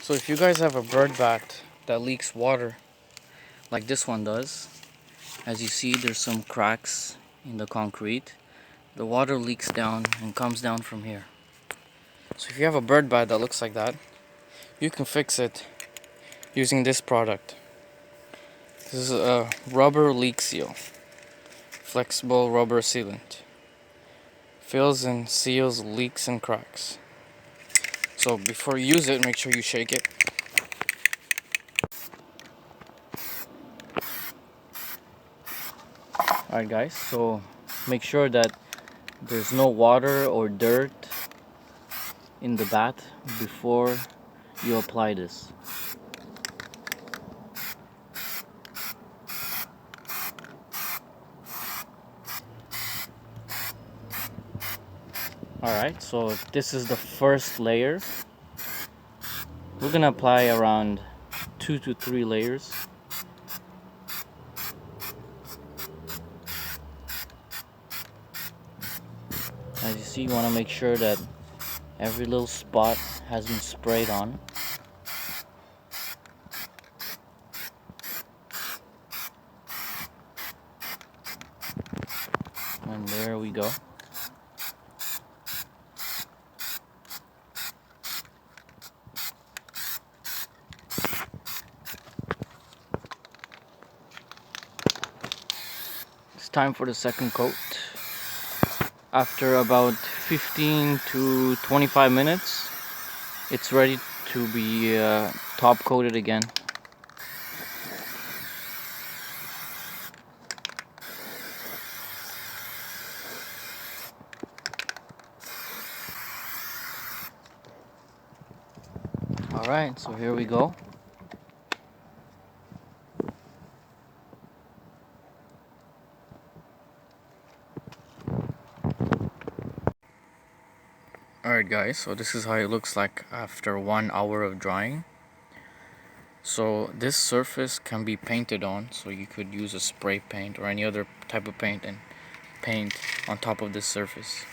So if you guys have a bird bath that leaks water like this one does, as you see there's some cracks in the concrete. The water leaks down and comes down from here. So if you have a bird bath that looks like that, you can fix it using this product. This is a rubber leak seal, flexible rubber sealant. Fills and seals leaks and cracks. So before you use it, make sure you shake it. Alright guys, so make sure that there's no water or dirt in the bath before you apply this. Alright, so this is the first layer. We're gonna apply around 2 to 3 layers. As you see, you want to make sure that every little spot has been sprayed on. And there we go. It's time for the second coat. After about 15 to 25 minutes, it's ready to be top coated again. Alright, so here we go. Alright guys, so this is how it looks like after 1 hour of drying. So this surface can be painted on, so you could use a spray paint or any other type of paint and paint on top of this surface.